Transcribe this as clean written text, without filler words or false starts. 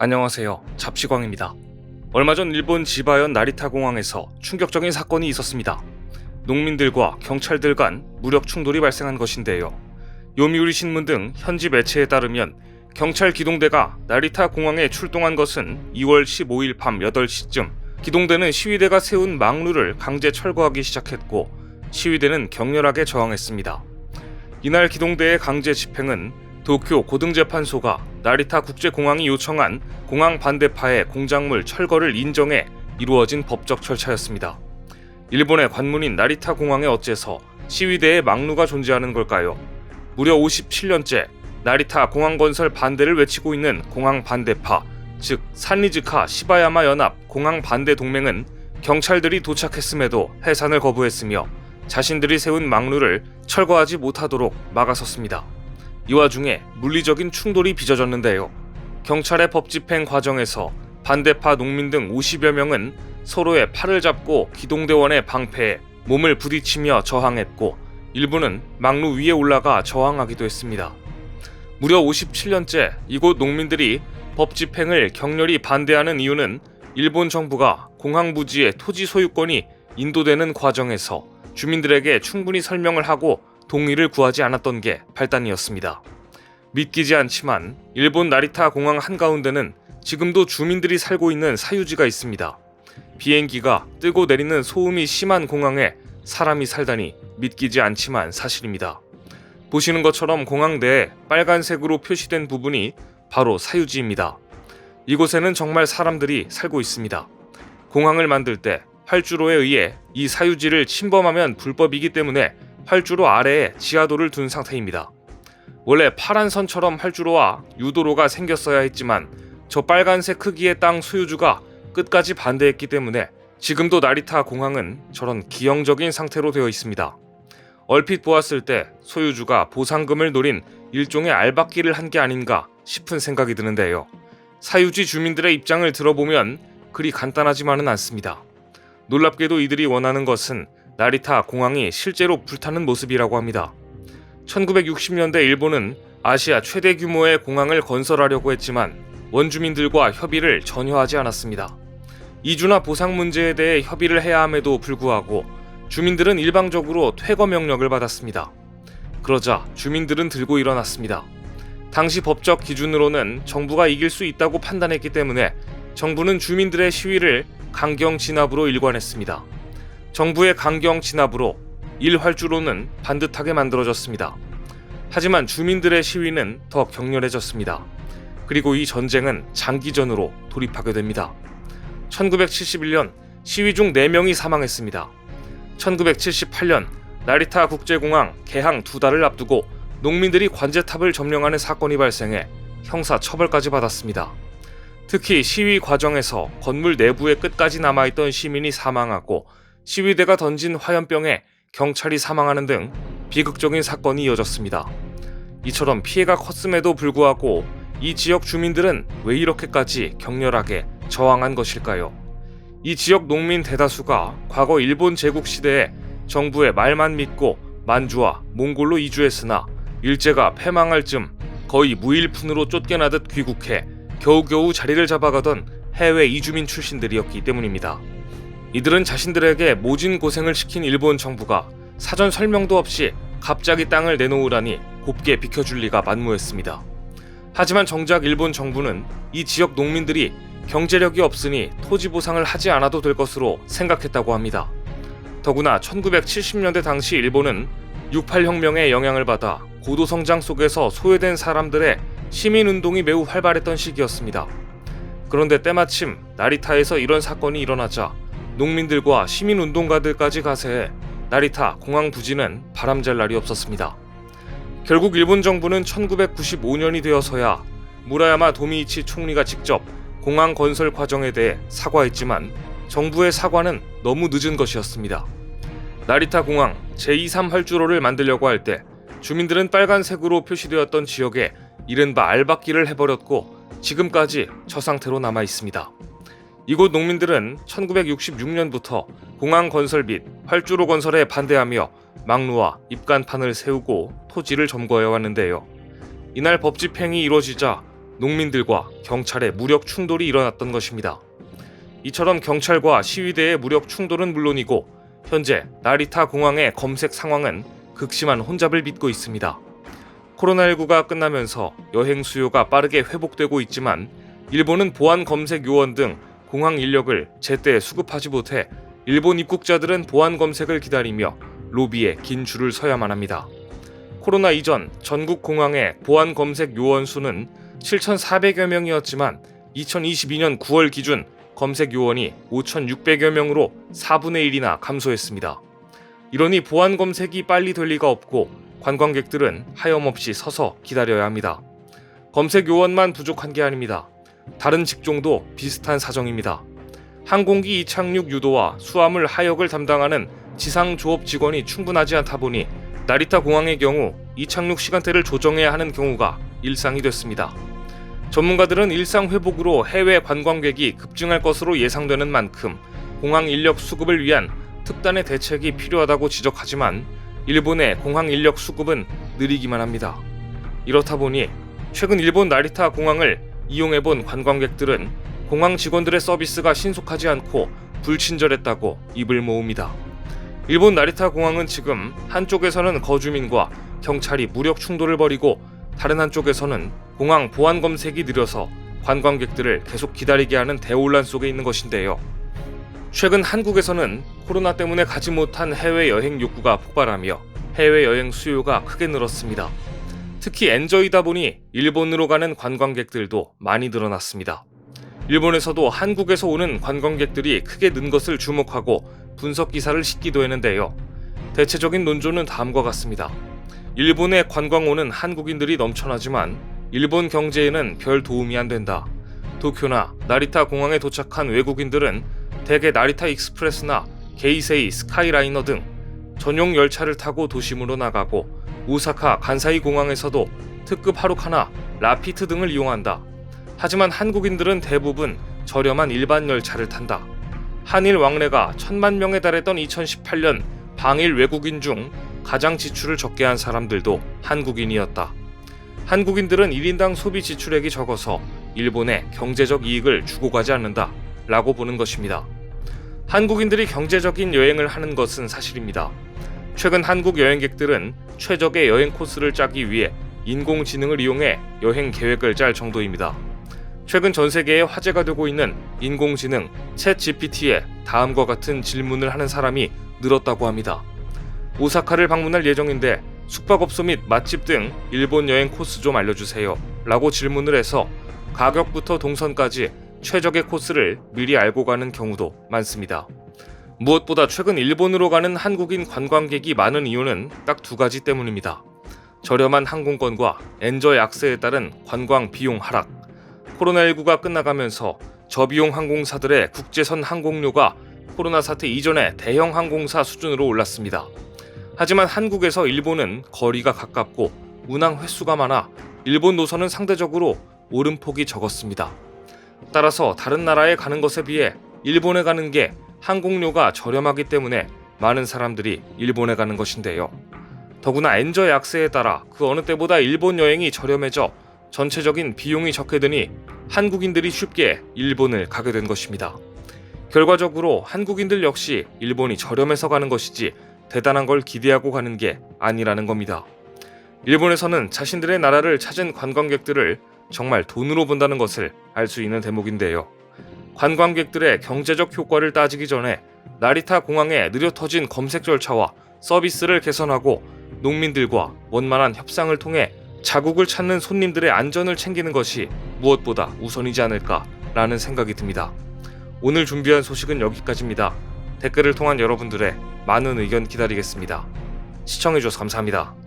안녕하세요. 잡시광입니다. 얼마 전 일본 지바현 나리타 공항에서 충격적인 사건이 있었습니다. 농민들과 경찰들 간 무력 충돌이 발생한 것인데요. 요미우리 신문 등 현지 매체에 따르면 경찰 기동대가 나리타 공항에 출동한 것은 2월 15일 밤 8시쯤 기동대는 시위대가 세운 망루를 강제 철거하기 시작했고 시위대는 격렬하게 저항했습니다. 이날 기동대의 강제 집행은 도쿄 고등재판소가 나리타 국제공항이 요청한 공항 반대파의 공작물 철거를 인정해 이루어진 법적 절차였습니다. 일본의 관문인 나리타 공항에 어째서 시위대의 망루가 존재하는 걸까요? 무려 57년째 나리타 공항 건설 반대를 외치고 있는 공항 반대파, 즉 산리즈카 시바야마 연합 공항 반대 동맹은 경찰들이 도착했음에도 해산을 거부했으며 자신들이 세운 망루를 철거하지 못하도록 막아섰습니다. 이 와중에 물리적인 충돌이 빚어졌는데요. 경찰의 법 집행 과정에서 반대파 농민 등 50여 명은 서로의 팔을 잡고 기동대원의 방패에 몸을 부딪히며 저항했고 일부는 망루 위에 올라가 저항하기도 했습니다. 무려 57년째 이곳 농민들이 법 집행을 격렬히 반대하는 이유는 일본 정부가 공항 부지의 토지 소유권이 인도되는 과정에서 주민들에게 충분히 설명을 하고 동의를 구하지 않았던 게 발단이었습니다. 믿기지 않지만 일본 나리타 공항 한가운데는 지금도 주민들이 살고 있는 사유지가 있습니다. 비행기가 뜨고 내리는 소음이 심한 공항에 사람이 살다니 믿기지 않지만 사실입니다. 보시는 것처럼 공항 내에 빨간색으로 표시된 부분이 바로 사유지입니다. 이곳에는 정말 사람들이 살고 있습니다. 공항을 만들 때 활주로에 의해 이 사유지를 침범하면 불법이기 때문에 활주로 아래에 지하도를 둔 상태입니다. 원래 파란 선처럼 활주로와 유도로가 생겼어야 했지만 저 빨간색 크기의 땅 소유주가 끝까지 반대했기 때문에 지금도 나리타 공항은 저런 기형적인 상태로 되어 있습니다. 얼핏 보았을 때 소유주가 보상금을 노린 일종의 알박기를 한 게 아닌가 싶은 생각이 드는데요. 사유지 주민들의 입장을 들어보면 그리 간단하지만은 않습니다. 놀랍게도 이들이 원하는 것은 나리타 공항이 실제로 불타는 모습이라고 합니다. 1960년대 일본은 아시아 최대 규모의 공항을 건설하려고 했지만 원주민들과 협의를 전혀 하지 않았습니다. 이주나 보상 문제에 대해 협의를 해야 함에도 불구하고 주민들은 일방적으로 퇴거 명령을 받았습니다. 그러자 주민들은 들고 일어났습니다. 당시 법적 기준으로는 정부가 이길 수 있다고 판단했기 때문에 정부는 주민들의 시위를 강경 진압으로 일관했습니다. 정부의 강경 진압으로 1활주로는 반듯하게 만들어졌습니다. 하지만 주민들의 시위는 더 격렬해졌습니다. 그리고 이 전쟁은 장기전으로 돌입하게 됩니다. 1971년 시위 중 4명이 사망했습니다. 1978년 나리타 국제공항 개항 2달을 앞두고 농민들이 관제탑을 점령하는 사건이 발생해 형사 처벌까지 받았습니다. 특히 시위 과정에서 건물 내부에 끝까지 남아있던 시민이 사망하고 시위대가 던진 화염병에 경찰이 사망하는 등 비극적인 사건이 이어졌습니다. 이처럼 피해가 컸음에도 불구하고 이 지역 주민들은 왜 이렇게까지 격렬하게 저항한 것일까요? 이 지역 농민 대다수가 과거 일본 제국 시대에 정부의 말만 믿고 만주와 몽골로 이주했으나 일제가 패망할 즈음 거의 무일푼으로 쫓겨나듯 귀국해 겨우겨우 자리를 잡아가던 해외 이주민 출신들이었기 때문입니다. 이들은 자신들에게 모진 고생을 시킨 일본 정부가 사전 설명도 없이 갑자기 땅을 내놓으라니 곱게 비켜줄 리가 만무했습니다. 하지만 정작 일본 정부는 이 지역 농민들이 경제력이 없으니 토지 보상을 하지 않아도 될 것으로 생각했다고 합니다. 더구나 1970년대 당시 일본은 68혁명의 영향을 받아 고도 성장 속에서 소외된 사람들의 시민운동이 매우 활발했던 시기였습니다. 그런데 때마침 나리타에서 이런 사건이 일어나자 농민들과 시민운동가들까지 가세해 나리타 공항 부지는 바람잘 날이 없었습니다. 결국 일본 정부는 1995년이 되어서야 무라야마 도미이치 총리가 직접 공항 건설 과정에 대해 사과했지만 정부의 사과는 너무 늦은 것이었습니다. 나리타 공항 제23활주로를 만들려고 할 때 주민들은 빨간색으로 표시되었던 지역에 이른바 알박기를 해버렸고 지금까지 저 상태로 남아 있습니다. 이곳 농민들은 1966년부터 공항 건설 및 활주로 건설에 반대하며 망루와 입간판을 세우고 토지를 점거해 왔는데요. 이날 법 집행이 이루어지자 농민들과 경찰의 무력 충돌이 일어났던 것입니다. 이처럼 경찰과 시위대의 무력 충돌은 물론이고 현재 나리타 공항의 검색 상황은 극심한 혼잡을 빚고 있습니다. 코로나19가 끝나면서 여행 수요가 빠르게 회복되고 있지만 일본은 보안 검색 요원 등 공항 인력을 제때 수급하지 못해 일본 입국자들은 보안 검색을 기다리며 로비에 긴 줄을 서야만 합니다. 코로나 이전 전국 공항의 보안 검색 요원 수는 7,400여 명이었지만 2022년 9월 기준 검색 요원이 5,600여 명으로 4분의 1이나 감소했습니다. 이러니 보안 검색이 빨리 될 리가 없고 관광객들은 하염없이 서서 기다려야 합니다. 검색 요원만 부족한 게 아닙니다. 다른 직종도 비슷한 사정입니다. 항공기 이착륙 유도와 수화물 하역을 담당하는 지상 조업 직원이 충분하지 않다 보니 나리타 공항의 경우 이착륙 시간대를 조정해야 하는 경우가 일상이 됐습니다. 전문가들은 일상 회복으로 해외 관광객이 급증할 것으로 예상되는 만큼 공항 인력 수급을 위한 특단의 대책이 필요하다고 지적하지만 일본의 공항 인력 수급은 느리기만 합니다. 이렇다 보니 최근 일본 나리타 공항을 이용해본 관광객들은 공항 직원들의 서비스가 신속하지 않고 불친절했다고 입을 모읍니다. 일본 나리타 공항은 지금 한쪽에서는 거주민과 경찰이 무력 충돌을 벌이고 다른 한쪽에서는 공항 보안 검색이 느려서 관광객들을 계속 기다리게 하는 대혼란 속에 있는 것인데요. 최근 한국에서는 코로나 때문에 가지 못한 해외여행 욕구가 폭발하며 해외여행 수요가 크게 늘었습니다. 특히 엔저이다 보니 일본으로 가는 관광객들도 많이 늘어났습니다. 일본에서도 한국에서 오는 관광객들이 크게 는 것을 주목하고 분석 기사를 싣기도 했는데요. 대체적인 논조는 다음과 같습니다. 일본에 관광 오는 한국인들이 넘쳐나지만 일본 경제에는 별 도움이 안 된다. 도쿄나 나리타 공항에 도착한 외국인들은 대개 나리타 익스프레스나 게이세이 스카이라이너 등 전용 열차를 타고 도심으로 나가고 오사카 간사이 공항에서도 특급 하루카나 라피트 등을 이용한다. 하지만 한국인들은 대부분 저렴한 일반 열차를 탄다. 한일 왕래가 1,000만 명에 달했던 2018년 방일 외국인 중 가장 지출을 적게 한 사람들도 한국인이었다. 한국인들은 1인당 소비 지출액이 적어서 일본에 경제적 이익을 주고 가지 않는다 라고 보는 것입니다. 한국인들이 경제적인 여행을 하는 것은 사실입니다. 최근 한국 여행객들은 최적의 여행 코스를 짜기 위해 인공지능을 이용해 여행 계획을 짤 정도입니다. 최근 전 세계에 화제가 되고 있는 인공지능 챗GPT에 다음과 같은 질문을 하는 사람이 늘었다고 합니다. 오사카를 방문할 예정인데 숙박업소 및 맛집 등 일본 여행 코스 좀 알려주세요 라고 질문을 해서 가격부터 동선까지 최적의 코스를 미리 알고 가는 경우도 많습니다. 무엇보다 최근 일본으로 가는 한국인 관광객이 많은 이유는 딱 두 가지 때문입니다. 저렴한 항공권과 엔저의 악세에 따른 관광 비용 하락. 코로나19가 끝나가면서 저비용 항공사들의 국제선 항공료가 코로나 사태 이전의 대형 항공사 수준으로 올랐습니다. 하지만 한국에서 일본은 거리가 가깝고 운항 횟수가 많아 일본 노선은 상대적으로 오름폭이 적었습니다. 따라서 다른 나라에 가는 것에 비해 일본에 가는 게 항공료가 저렴하기 때문에 많은 사람들이 일본에 가는 것인데요. 더구나 엔저의 약세에 따라 그 어느 때보다 일본 여행이 저렴해져 전체적인 비용이 적게 드니 한국인들이 쉽게 일본을 가게 된 것입니다. 결과적으로 한국인들 역시 일본이 저렴해서 가는 것이지 대단한 걸 기대하고 가는 게 아니라는 겁니다. 일본에서는 자신들의 나라를 찾은 관광객들을 정말 돈으로 본다는 것을 알 수 있는 대목인데요. 관광객들의 경제적 효과를 따지기 전에 나리타 공항의 느려 터진 검색 절차와 서비스를 개선하고 농민들과 원만한 협상을 통해 자국을 찾는 손님들의 안전을 챙기는 것이 무엇보다 우선이지 않을까라는 생각이 듭니다. 오늘 준비한 소식은 여기까지입니다. 댓글을 통한 여러분들의 많은 의견 기다리겠습니다. 시청해주셔서 감사합니다.